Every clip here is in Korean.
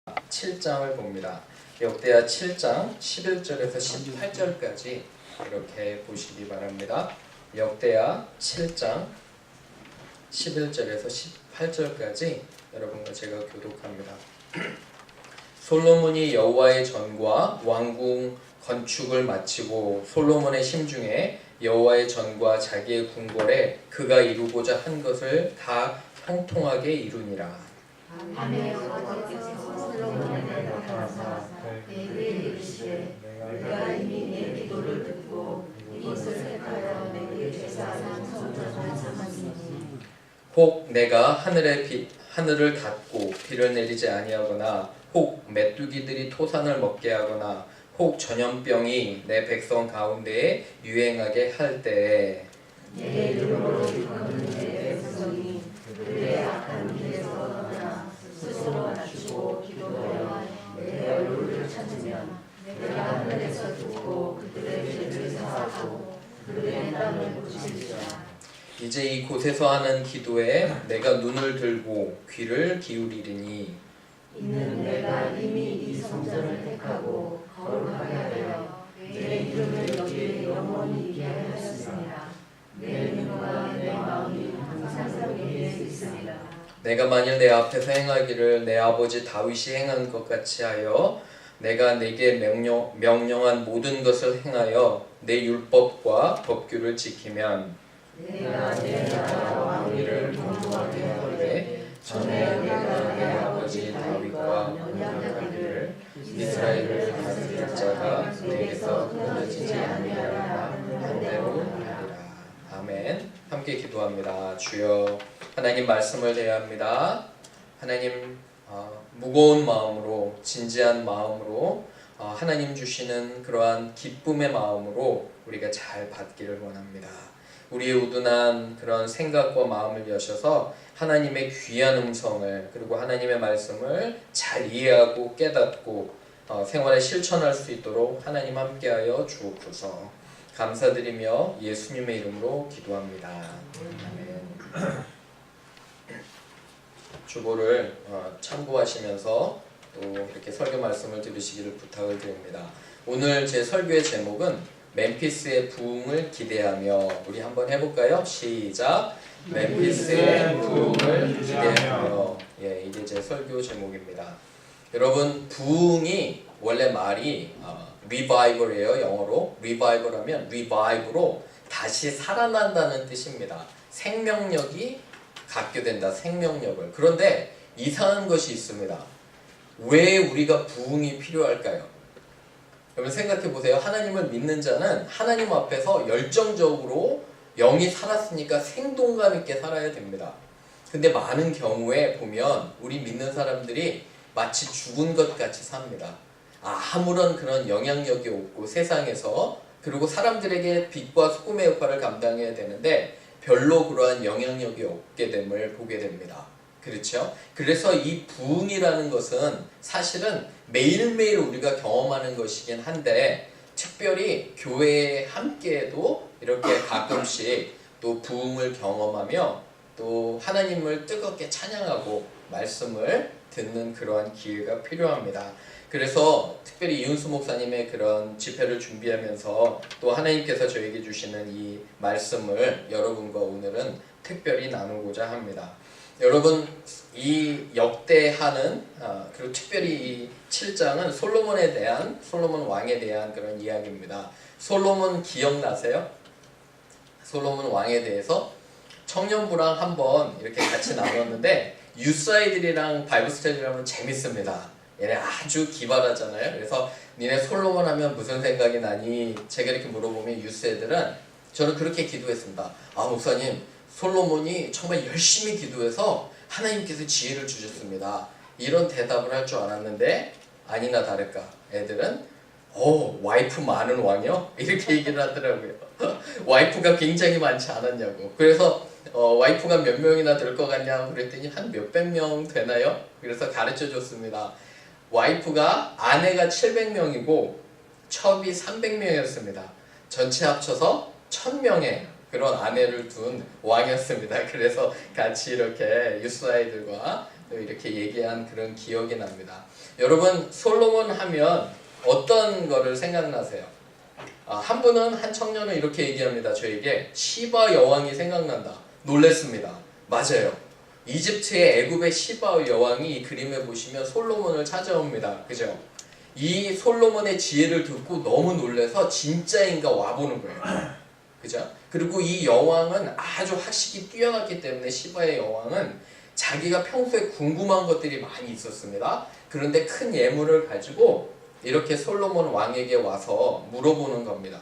7장을 봅니다. 역대하 7장 11절에서 18절까지 이렇게 보시기 바랍니다. 역대하 7장 11절에서 18절까지 여러분과 제가 교독합니다. 솔로몬이 여호와의 전과 왕궁 건축을 마치고 솔로몬의 심중에 여호와의 전과 자기의 궁궐에 그가 이루고자 한 것을 다 형통하게 이루니라. 밤에 여호와께서 솔로몬에게 나타나사 내게 이르시되 내가 이미 내 기도를 듣고 이곳을 택하여 내게 제사장 선자를 삼았으니 혹 내가 하늘을 닫고 비를 내리지 아니하거나 혹 메뚜기들이 토산을 먹게 하거나 혹 전염병이 내 백성 가운데에 유행하게 할 때에 내 이름으로 일컫는 내 백성이 그들의 악한 길에서 떠나 스스로 낮추고 기도하여 내 얼굴을 찾으면 내가 하늘에서 듣고 그들의 죄를 사하고 그들의 땅을 고치리라. 이제 이곳에서 하는 기도에 내가 눈을 들고 귀를 기울이리니 이는 내가 이미 이 성전을 택하고 거룩하게 하여 내 이름을 여기에 영원히 있게 하였습니다. 내 눈과 내 마음이 항상 거기에 있습니다. 내가 만일 내 앞에서 행하기를 내 아버지 다윗이 행한 것 같이 하여 내가 내게 명령한 모든 것을 행하여 내 율법과 법규를 지키면 내가 내 나라 왕위를 공부하게 하되 전에 내가 내 아버지 다윗과 언약하기를 이스라엘을 다스릴 자가 내게서 끊어지지 아니하리라 한 대로 하리라. 아멘. 함께 기도합니다. 주여, 하나님 말씀을 대합니다. 하나님 무거운 마음으로 진지한 마음으로 하나님 주시는 그러한 기쁨의 마음으로 우리가 잘 받기를 원합니다. 우리의 우둔한 그런 생각과 마음을 여셔서 하나님의 귀한 음성을 그리고 하나님의 말씀을 잘 이해하고 깨닫고 생활에 실천할 수 있도록 하나님 함께하여 주옵소서. 감사드리며 예수님의 이름으로 기도합니다. 아멘. 주보를 참고하시면서 또 이렇게 설교 말씀을 들으시기를 부탁을 드립니다. 오늘 제 설교의 제목은 멤피스의 부흥을 기대하며, 우리 한번 해볼까요? 시작! 멤피스의 부흥을 기대하며. 이게 제 설교 제목입니다. 여러분, 부흥이 원래 말이 revival이에요. 영어로 revival 하면 revive로 다시 살아난다는 뜻입니다. 생명력이 갖게 된다. 생명력을. 그런데 이상한 것이 있습니다. 왜 우리가 부흥이 필요할까요? 여러분 생각해 보세요. 하나님을 믿는 자는 하나님 앞에서 열정적으로 영이 살았으니까 생동감 있게 살아야 됩니다. 근데 많은 경우에 보면 우리 믿는 사람들이 마치 죽은 것 같이 삽니다. 아무런 그런 영향력이 없고 세상에서, 그리고 사람들에게 빛과 소금의 역할을 감당해야 되는데 별로 그러한 영향력이 없게 됨을 보게 됩니다. 그렇죠? 그래서 이 부흥이라는 것은 사실은 매일매일 우리가 경험하는 것이긴 한데, 특별히 교회에 함께해도 이렇게 가끔씩 또 부흥을 경험하며 또 하나님을 뜨겁게 찬양하고 말씀을 듣는 그러한 기회가 필요합니다. 그래서 특별히 이윤수 목사님의 그런 집회를 준비하면서 또 하나님께서 저에게 주시는 이 말씀을 여러분과 오늘은 특별히 나누고자 합니다. 여러분, 이 역대하는 그리고 특별히 이 7장은 솔로몬 왕에 대한 그런 이야기입니다. 솔로몬 기억나세요? 솔로몬 왕에 대해서 청년부랑 한번 이렇게 같이 나눴는데 유스아이들이랑 바이블 스터디를 하면 재밌습니다. 얘네 아주 기발하잖아요. 그래서 니네 솔로몬 하면 무슨 생각이 나니? 제가 이렇게 물어보면 유스애들은, 저는 그렇게 기도했습니다. 목사님, 솔로몬이 정말 열심히 기도해서 하나님께서 지혜를 주셨습니다. 이런 대답을 할 줄 알았는데 아니나 다를까 애들은 와이프 많은 왕이요? 이렇게 얘기를 하더라고요. 와이프가 굉장히 많지 않았냐고. 그래서 와이프가 몇 명이나 될 것 같냐고 그랬더니 한 몇백 명 되나요? 그래서 가르쳐 줬습니다. 와이프가 아내가 700명이고 첩이 300명이었습니다. 전체 합쳐서 1000명의 그런 아내를 둔 왕이었습니다. 그래서 같이 이렇게 유스아이들과 또 이렇게 얘기한 그런 기억이 납니다. 여러분 솔로몬 하면 어떤 거를 생각나세요? 한 분은 한 청년은 이렇게 얘기합니다. 저에게 시바 여왕이 생각난다. 놀랬습니다. 맞아요. 이집트의 애굽의 시바 여왕이 이 그림에 보시면 솔로몬을 찾아옵니다. 그죠? 이 솔로몬의 지혜를 듣고 너무 놀래서 진짜인가 와보는 거예요. 그죠? 그리고 이 여왕은 아주 학식이 뛰어났기 때문에 시바의 여왕은 자기가 평소에 궁금한 것들이 많이 있었습니다. 그런데 큰 예물을 가지고 이렇게 솔로몬 왕에게 와서 물어보는 겁니다.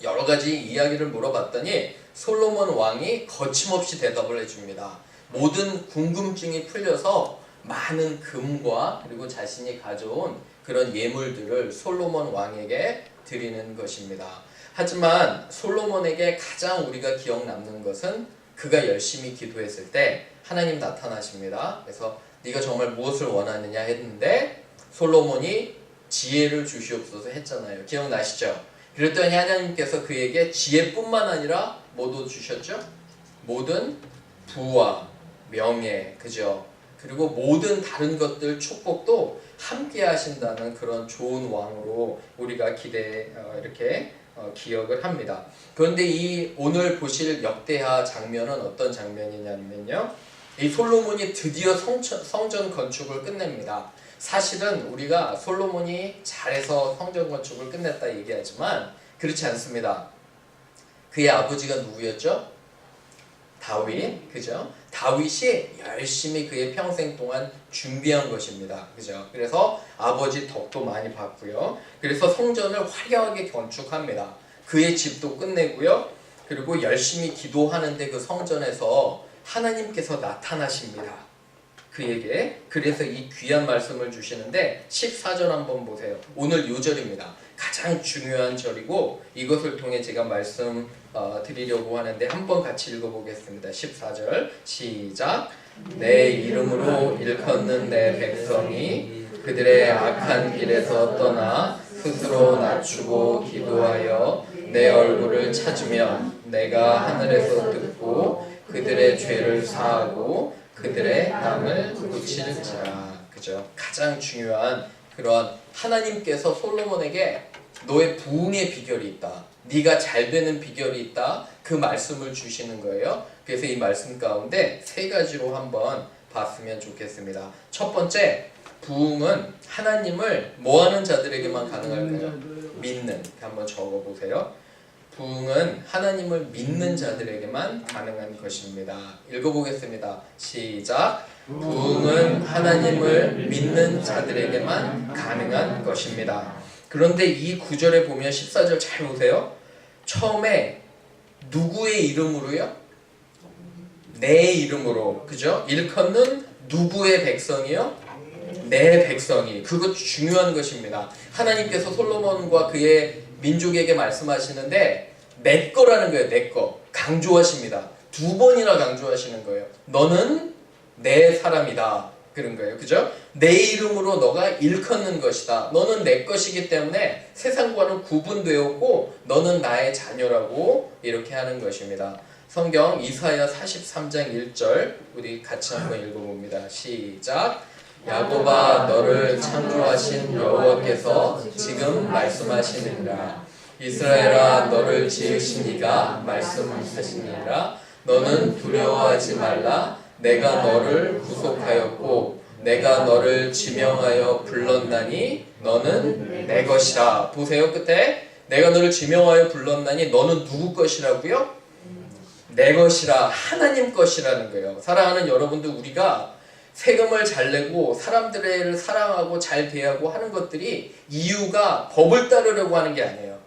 여러 가지 이야기를 물어봤더니 솔로몬 왕이 거침없이 대답을 해줍니다. 모든 궁금증이 풀려서 많은 금과 그리고 자신이 가져온 그런 예물들을 솔로몬 왕에게 드리는 것입니다. 하지만 솔로몬에게 가장 우리가 기억 남는 것은 그가 열심히 기도했을 때 하나님 나타나십니다. 그래서 네가 정말 무엇을 원하느냐 했는데 솔로몬이 지혜를 주시옵소서 했잖아요. 기억나시죠? 그랬더니 하나님께서 그에게 지혜뿐만 아니라 뭐도 주셨죠? 모든 부와 명예, 그죠? 그리고 모든 다른 것들 축복도 함께 하신다는 그런 좋은 왕으로 우리가 이렇게 기억을 합니다. 그런데 이 오늘 보실 역대하 장면은 어떤 장면이냐면요. 이 솔로몬이 드디어 성전 건축을 끝냅니다. 사실은 우리가 솔로몬이 잘해서 성전 건축을 끝냈다 얘기하지만 그렇지 않습니다. 그의 아버지가 누구였죠? 다윗, 그죠? 다윗이 열심히 그의 평생 동안 준비한 것입니다. 그죠? 그래서 아버지 덕도 많이 받고요. 그래서 성전을 화려하게 건축합니다. 그의 집도 끝내고요. 그리고 열심히 기도하는데 그 성전에서 하나님께서 나타나십니다. 그에게. 그래서 이 귀한 말씀을 주시는데 14절 한번 보세요. 오늘 요절입니다. 가장 중요한 절이고 이것을 통해 제가 말씀 드리려고 하는데 한번 같이 읽어보겠습니다. 14절 시작. 내 이름으로 일컫는 내 백성이 그들의 악한 길에서 떠나 스스로 낮추고 기도하여 내 얼굴을 찾으면 내가 하늘에서 듣고 그들의 죄를 사하고 그들의 땅을 고칠지라. 그죠? 가장 중요한 그런 하나님께서 솔로몬에게 너의 부흥의 비결이 있다. 네가 잘 되는 비결이 있다. 그 말씀을 주시는 거예요. 그래서 이 말씀 가운데 세 가지로 한번 봤으면 좋겠습니다. 첫 번째, 부흥은 하나님을 뭐하는 자들에게만 가능할까요? 믿는. 한번 적어보세요. 부흥은 하나님을 믿는 자들에게만 가능한 것입니다. 읽어보겠습니다. 시작. 부흥은 하나님을 믿는 자들에게만 가능한 것입니다. 그런데 이 구절에 보면 14절 잘 보세요. 처음에 누구의 이름으로요? 내 이름으로. 그죠? 일컫는 누구의 백성이요? 내 백성이. 그것 중요한 것입니다. 하나님께서 솔로몬과 그의 민족에게 말씀하시는데 내 거라는 거예요. 내 거. 강조하십니다. 2번이나 강조하시는 거예요. 너는 내 사람이다. 그런 거예요. 그죠? 내 이름으로 너가 일컫는 것이다. 너는 내 것이기 때문에 세상과는 구분되었고 너는 나의 자녀라고 이렇게 하는 것입니다. 성경 이사야 43장 1절 우리 같이 한번 읽어봅니다. 시작. 야곱아 너를 창조하신 여호와께서 지금 말씀하시느니라. 이스라엘아 너를 지으신 이가 말씀하시니라. 너는 두려워하지 말라. 내가 너를 구속하였고 내가 너를 지명하여 불렀나니 너는 내 것이라. 보세요. 끝에 내가 너를 지명하여 불렀나니 너는 누구 것이라고요? 내 것이라. 하나님 것이라는 거예요. 사랑하는 여러분들, 우리가 세금을 잘 내고 사람들을 사랑하고 잘 대하고 하는 것들이 이유가 법을 따르려고 하는 게 아니에요.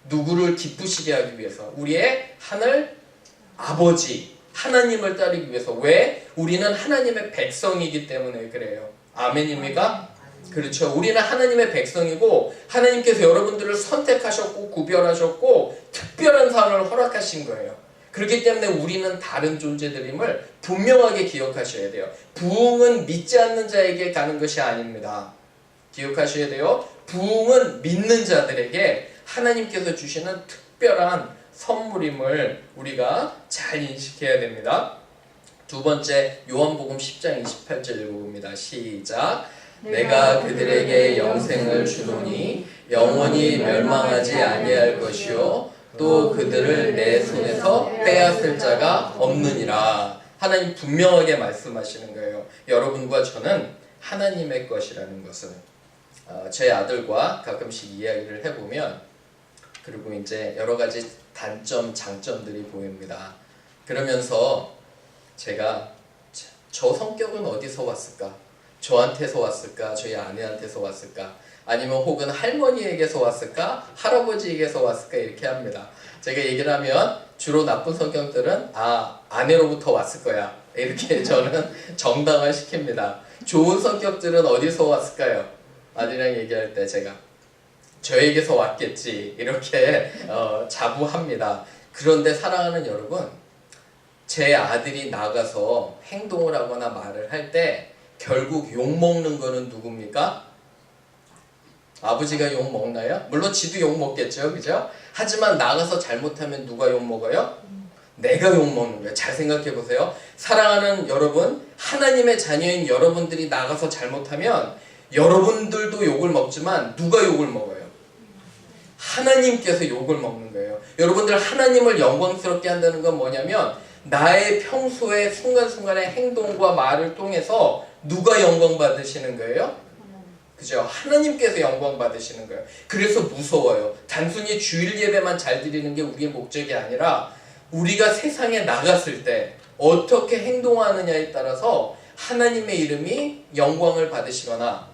누구를 기쁘시게 하기 위해서. 우리의 하늘 아버지 하나님을 따르기 위해서. 왜? 우리는 하나님의 백성이기 때문에 그래요. 아멘입니까? 그렇죠. 우리는 하나님의 백성이고 하나님께서 여러분들을 선택하셨고 구별하셨고 특별한 상을 허락하신 거예요. 그렇기 때문에 우리는 다른 존재들임을 분명하게 기억하셔야 돼요. 부흥은 믿지 않는 자에게 가는 것이 아닙니다. 기억하셔야 돼요. 부흥은 믿는 자들에게 하나님께서 주시는 특별한 선물임을 우리가 잘 인식해야 됩니다. 두 번째 요한복음 10장 28절 읽어봅니다. 시작. 내가 그들에게 영생을 주노니 영원히 멸망하지 아니할 것이요 또 그들을 내 손에서 빼앗을 자가 없느니라. 하나님 분명하게 말씀하시는 거예요. 여러분과 저는 하나님의 것이라는 것을. 제 아들과 가끔씩 이야기를 해보면 그리고 이제 여러 가지 단점, 장점들이 보입니다. 그러면서 제가 저 성격은 어디서 왔을까? 저한테서 왔을까? 저희 아내한테서 왔을까? 아니면 혹은 할머니에게서 왔을까? 할아버지에게서 왔을까? 이렇게 합니다. 제가 얘기를 하면 주로 나쁜 성격들은 아내로부터 왔을 거야. 이렇게 저는 정당화 시킵니다. 좋은 성격들은 어디서 왔을까요? 아들이랑 얘기할 때 제가 저에게서 왔겠지 이렇게 자부합니다. 그런데 사랑하는 여러분, 제 아들이 나가서 행동을 하거나 말을 할 때 결국 욕먹는 거는 누굽니까? 아버지가 욕먹나요? 물론 지도 욕먹겠죠, 그죠? 하지만 나가서 잘못하면 누가 욕먹어요? 내가 욕먹는 거예요. 잘 생각해 보세요. 사랑하는 여러분, 하나님의 자녀인 여러분들이 나가서 잘못하면 여러분들도 욕을 먹지만 누가 욕을 먹어요? 하나님께서 욕을 먹는 거예요. 여러분들, 하나님을 영광스럽게 한다는 건 뭐냐면 나의 평소의 순간순간의 행동과 말을 통해서 누가 영광 받으시는 거예요? 그죠? 하나님께서 영광 받으시는 거예요. 그래서 무서워요. 단순히 주일 예배만 잘 드리는 게 우리의 목적이 아니라 우리가 세상에 나갔을 때 어떻게 행동하느냐에 따라서 하나님의 이름이 영광을 받으시거나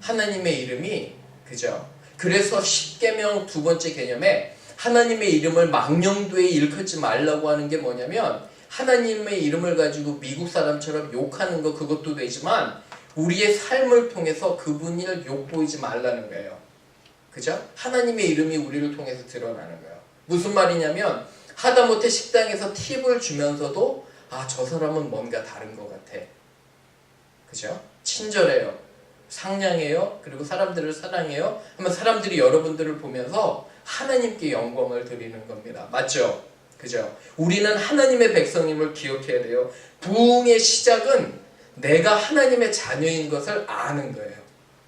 하나님의 이름이, 그죠? 그래서 십계명 두 번째 개념에 하나님의 이름을 망령되이 일컫지 말라고 하는 게 뭐냐면 하나님의 이름을 가지고 미국 사람처럼 욕하는 거 그것도 되지만 우리의 삶을 통해서 그분을 욕보이지 말라는 거예요. 그죠? 하나님의 이름이 우리를 통해서 드러나는 거예요. 무슨 말이냐면 하다못해 식당에서 팁을 주면서도 저 사람은 뭔가 다른 것 같아. 그죠? 친절해요. 상냥해요. 그리고 사람들을 사랑해요. 하면 사람들이 여러분들을 보면서 하나님께 영광을 드리는 겁니다. 맞죠? 그죠? 우리는 하나님의 백성임을 기억해야 돼요. 부흥의 시작은 내가 하나님의 자녀인 것을 아는 거예요.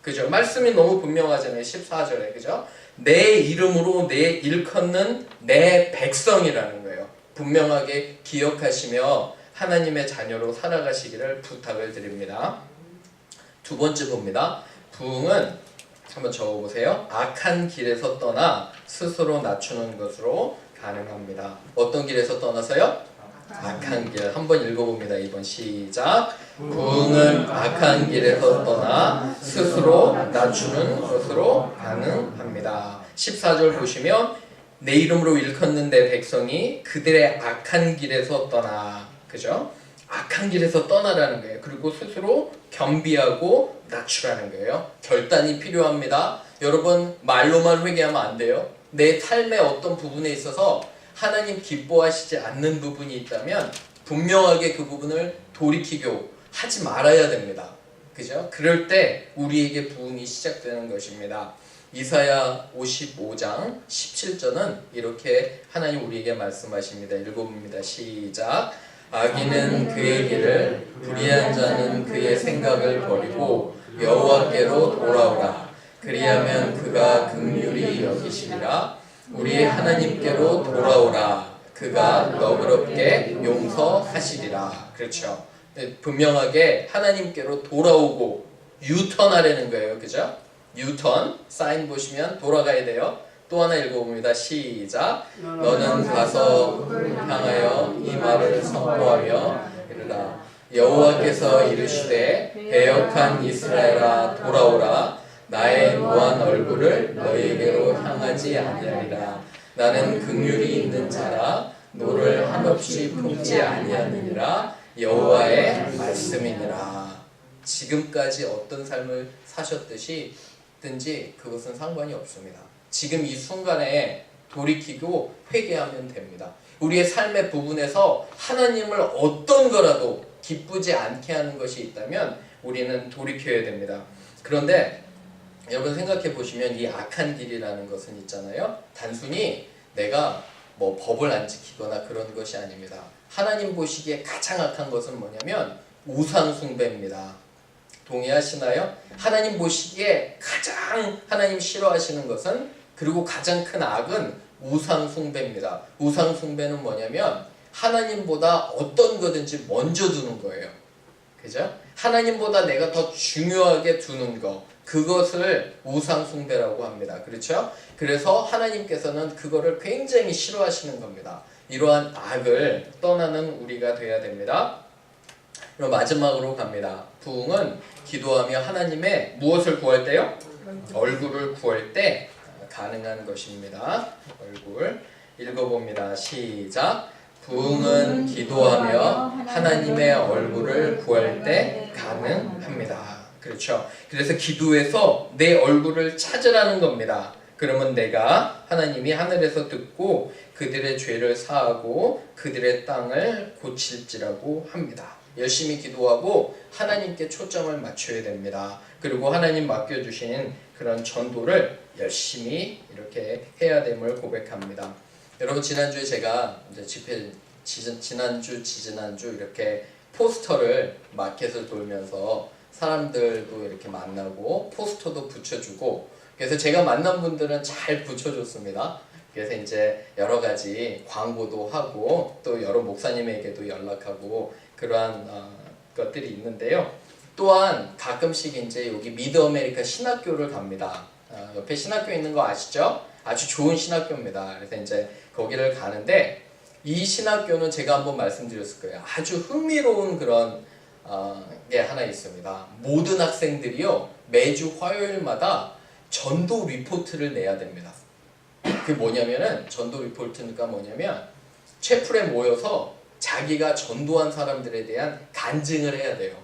그죠? 말씀이 너무 분명하잖아요. 14절에. 그죠? 내 이름으로 내 일컫는 내 백성이라는 거예요. 분명하게 기억하시며 하나님의 자녀로 살아가시기를 부탁을 드립니다. 두 번째 봅니다. 부흥은 한번 적어보세요. 악한 길에서 떠나 스스로 낮추는 것으로 가능합니다. 어떤 길에서 떠나서요? 악한 길. 한번 읽어봅니다. 이번 시작. 부흥은 악한 길에서 떠나 스스로 낮추는 것으로 가능합니다. 14절 보시면 내 이름으로 일컫는 내 백성이 그들의 악한 길에서 떠나. 그죠? 악한 길에서 떠나라는 거예요. 그리고 스스로 겸비하고 낮추라는 거예요. 결단이 필요합니다. 여러분, 말로만 회개하면 안 돼요. 내 삶의 어떤 부분에 있어서 하나님 기뻐하시지 않는 부분이 있다면 분명하게 그 부분을 돌이키고 하지 말아야 됩니다. 그죠? 그럴 때 우리에게 부흥이 시작되는 것입니다. 이사야 55장 17절은 이렇게 하나님 우리에게 말씀하십니다. 읽어봅니다. 시작. 악인은 그의 길을, 불의한 자는 그의 생각을 버리고 여호와께로 돌아오라. 그리하면 그가 긍휼히 여기시리라. 우리의 하나님께로 돌아오라. 그가 너그럽게 용서하시리라. 그렇죠. 분명하게 하나님께로 돌아오고 유턴하려는 거예요. 그죠? 유턴, 사인 보시면 돌아가야 돼요. 또 하나 읽어봅니다. 시작. 너는 가서 향하여 이 말을 선포하며 이르라. 여호와께서 이르시되 배역한 이스라엘아 돌아오라. 나의 노한 얼굴을 너희에게로 향하지 아니하리라. 나는 긍휼이 있는 자라. 노를 한없이 품지 아니하느니라. 여호와의 말씀이니라. 지금까지 어떤 삶을 사셨든지 그것은 상관이 없습니다. 지금 이 순간에 돌이키고 회개하면 됩니다. 우리의 삶의 부분에서 하나님을 어떤 거라도 기쁘지 않게 하는 것이 있다면 우리는 돌이켜야 됩니다. 그런데 여러분 생각해 보시면 이 악한 길이라는 것은 있잖아요. 단순히 내가 뭐 법을 안 지키거나 그런 것이 아닙니다. 하나님 보시기에 가장 악한 것은 뭐냐면 우상 숭배입니다. 동의하시나요? 하나님 보시기에 가장 하나님 싫어하시는 것은, 그리고 가장 큰 악은 우상 숭배입니다. 우상 숭배는 뭐냐면 하나님보다 어떤 거든지 먼저 두는 거예요. 그죠? 하나님보다 내가 더 중요하게 두는 거, 그것을 우상 숭배라고 합니다. 그렇죠? 그래서 하나님께서는 그거를 굉장히 싫어하시는 겁니다. 이러한 악을 떠나는 우리가 돼야 됩니다. 그럼 마지막으로 갑니다. 부흥은 기도하며 하나님의 무엇을 구할 때요? 얼굴을 구할 때 가능한 것입니다. 얼굴 읽어봅니다. 시작. 부흥은 기도하며 하나님의 얼굴을 구할 때 가능합니다. 그렇죠. 그래서 기도해서 내 얼굴을 찾으라는 겁니다. 그러면 내가 하나님이 하늘에서 듣고 그들의 죄를 사하고 그들의 땅을 고칠지라고 합니다. 열심히 기도하고 하나님께 초점을 맞춰야 됩니다. 그리고 하나님 맡겨주신 그런 전도를 열심히 이렇게 해야 됨을 고백합니다. 여러분, 지난주에 제가 이제 집회 지난주 이렇게 포스터를 마켓을 돌면서 사람들도 이렇게 만나고 포스터도 붙여주고, 그래서 제가 만난 분들은 잘 붙여줬습니다. 그래서 이제 여러 가지 광고도 하고 또 여러 목사님에게도 연락하고 그러한 것들이 있는데요. 또한 가끔씩 이제 여기 미드 아메리카 신학교를 갑니다. 옆에 신학교 있는 거 아시죠? 아주 좋은 신학교입니다. 그래서 이제 거기를 가는데, 이 신학교는 제가 한번 말씀드렸을 거예요. 아주 흥미로운 그런 게 하나 있습니다. 모든 학생들이요, 매주 화요일마다 전도 리포트를 내야 됩니다. 그게 뭐냐면은, 전도 리포트니까 뭐냐면 채플에 모여서 자기가 전도한 사람들에 대한 간증을 해야 돼요.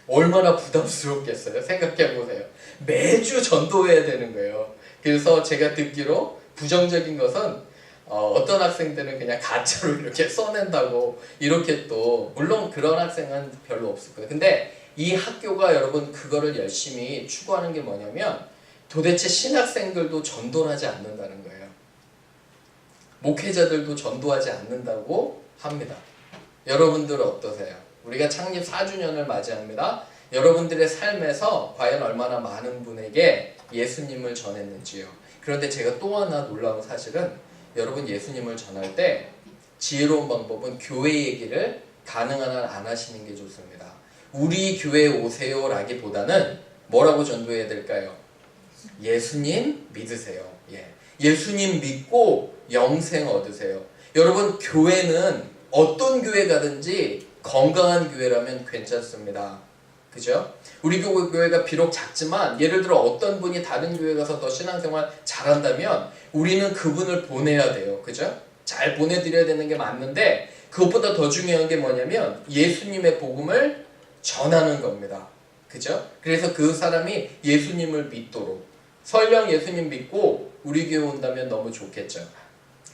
얼마나 부담스럽겠어요? 생각해 보세요. 매주 전도해야 되는 거예요. 그래서 제가 듣기로 부정적인 것은 어떤 학생들은 그냥 가짜로 이렇게 써낸다고, 이렇게 또 물론 그런 학생은 별로 없을 거예요. 근데 이 학교가 여러분 그거를 열심히 추구하는 게 뭐냐면, 도대체 신학생들도 전도를 하지 않는다는 거예요. 목회자들도 전도하지 않는다고 합니다. 여러분들 어떠세요? 우리가 창립 4주년을 맞이합니다. 여러분들의 삶에서 과연 얼마나 많은 분에게 예수님을 전했는지요. 그런데 제가 또 하나 놀라운 사실은, 여러분 예수님을 전할 때 지혜로운 방법은 교회 얘기를 가능한 한 안 하시는 게 좋습니다. 우리 교회에 오세요 라기보다는 뭐라고 전도해야 될까요? 예수님 믿으세요. 예수님 믿고 영생 얻으세요. 여러분, 교회는 어떤 교회 가든지 건강한 교회라면 괜찮습니다. 그죠? 우리 교회가 비록 작지만, 예를 들어 어떤 분이 다른 교회 가서 더 신앙생활 잘한다면 우리는 그분을 보내야 돼요. 그죠? 잘 보내드려야 되는 게 맞는데, 그것보다 더 중요한 게 뭐냐면 예수님의 복음을 전하는 겁니다. 그죠? 그래서 그 사람이 예수님을 믿도록, 설령 예수님 믿고 우리 교회 온다면 너무 좋겠죠.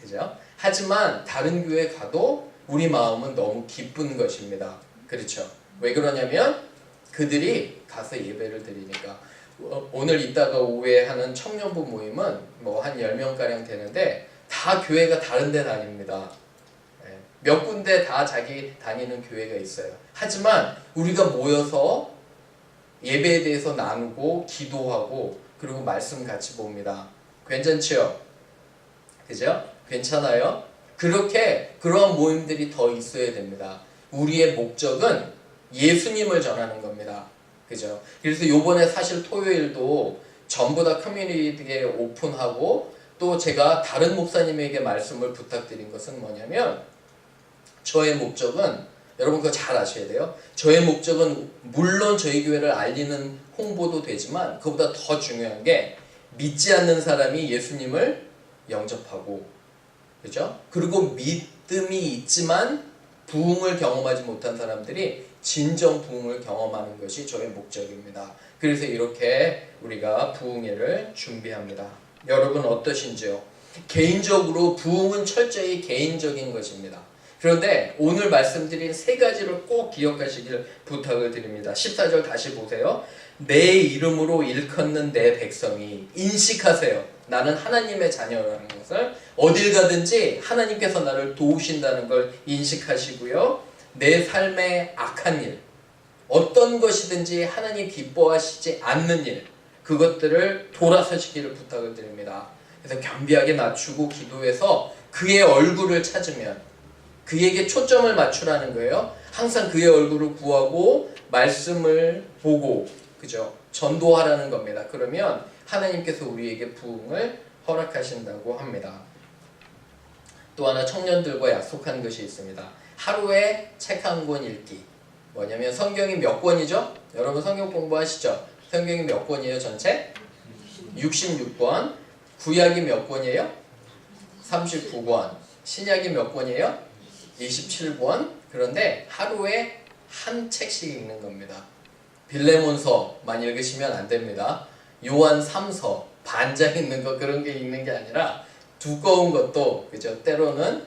그죠? 하지만 다른 교회 가도 우리 마음은 너무 기쁜 것입니다. 그렇죠? 왜 그러냐면 그들이 가서 예배를 드리니까. 오늘 이따가 오후에 하는 청년부 모임은 뭐 한 10명가량 되는데 다 교회가 다른 데 다닙니다. 몇 군데 다 자기 다니는 교회가 있어요. 하지만 우리가 모여서 예배에 대해서 나누고 기도하고 그리고 말씀 같이 봅니다. 괜찮지요? 그죠? 괜찮아요? 그렇게 그런 모임들이 더 있어야 됩니다. 우리의 목적은 예수님을 전하는 겁니다. 그죠? 그래서 요번에 사실 토요일도 전부 다 커뮤니티에 오픈하고, 또 제가 다른 목사님에게 말씀을 부탁드린 것은 뭐냐면, 저의 목적은, 여러분 그거 잘 아셔야 돼요. 저의 목적은 물론 저희 교회를 알리는 홍보도 되지만, 그보다 더 중요한 게 믿지 않는 사람이 예수님을 영접하고, 그죠? 그리고 믿음이 있지만 부흥을 경험하지 못한 사람들이 진정 부흥을 경험하는 것이 저의 목적입니다. 그래서 이렇게 우리가 부흥회를 준비합니다. 여러분 어떠신지요? 개인적으로 부흥은 철저히 개인적인 것입니다. 그런데 오늘 말씀드린 세 가지를 꼭 기억하시길 부탁을 드립니다. 14절 다시 보세요. 내 이름으로 일컫는 내 백성이, 인식하세요. 나는 하나님의 자녀라는 것을, 어딜 가든지 하나님께서 나를 도우신다는 걸 인식하시고요. 내 삶의 악한 일, 어떤 것이든지 하나님 기뻐하시지 않는 일, 그것들을 돌아서시기를 부탁을 드립니다. 그래서 겸비하게 낮추고 기도해서 그의 얼굴을 찾으면, 그에게 초점을 맞추라는 거예요. 항상 그의 얼굴을 구하고 말씀을 보고, 그죠? 전도하라는 겁니다. 그러면 하나님께서 우리에게 부흥을 허락하신다고 합니다. 또 하나 청년들과 약속한 것이 있습니다. 하루에 책 한 권 읽기. 뭐냐면 성경이 몇 권이죠? 여러분 성경 공부하시죠? 성경이 몇 권이에요 전체? 66권. 구약이 몇 권이에요? 39권. 신약이 몇 권이에요? 27권. 그런데 하루에 한 책씩 읽는 겁니다. 빌레몬서만 읽으시면 안 됩니다. 요한 3서 반장 읽는 거, 그런 게 읽는 게 아니라 두꺼운 것도, 그죠? 때로는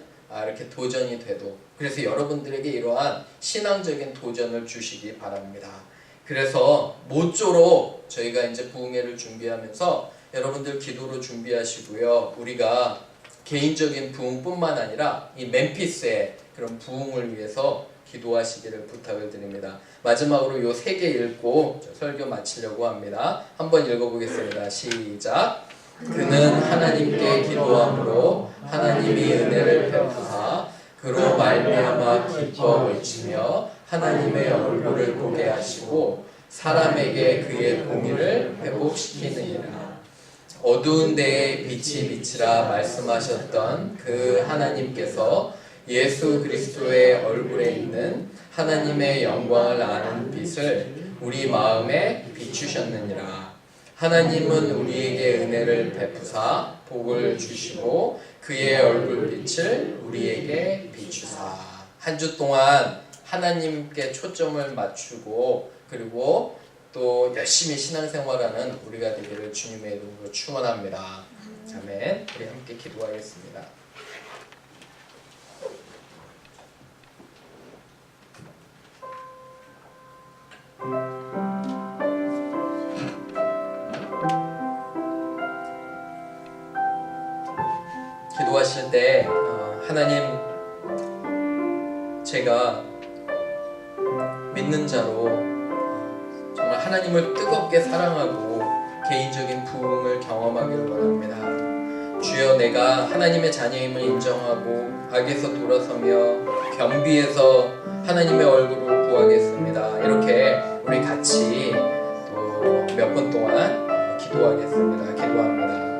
이렇게 도전이 돼도. 그래서 여러분들에게 이러한 신앙적인 도전을 주시기 바랍니다. 그래서 모쪼록 저희가 이제 부흥회를 준비하면서 여러분들 기도로 준비하시고요. 우리가 개인적인 부흥뿐만 아니라 이 멤피스의 그런 부흥을 위해서 기도하시기를 부탁을 드립니다. 마지막으로 요 3개 읽고 설교 마치려고 합니다. 한번 읽어보겠습니다. 시작. 그는 하나님께 기도함으로 하나님이 은혜를 베푸사 그로 말미암아 기뻐 외치며 하나님의 얼굴을 보게 하시고 사람에게 그의 공의를 회복시키느니라. 어두운 데에 빛이 비치라 말씀하셨던 그 하나님께서 예수 그리스도의 얼굴에 있는 하나님의 영광을 아는 빛을 우리 마음에 비추셨느니라. 하나님은 우리에게 은혜를 베푸사 복을 주시고 그의 얼굴빛을 우리에게 비추사. 한 주 동안 하나님께 초점을 맞추고 그리고 또 열심히 신앙생활하는 우리가 되기를 주님의 이름으로 축원합니다. 아멘. 우리 함께 기도하겠습니다. 기도하실 때 하나님, 제가 믿는 자로 정말 하나님을 뜨겁게 사랑하고 개인적인 부흥을 경험하기를 원합니다. 주여, 내가 하나님의 자녀임을 인정하고 악에서 돌아서며 겸비해서 하나님의 얼굴을 구하겠습니다. 이렇게 우리 같이 또 몇 분 동안 기도하겠습니다. 기도합니다.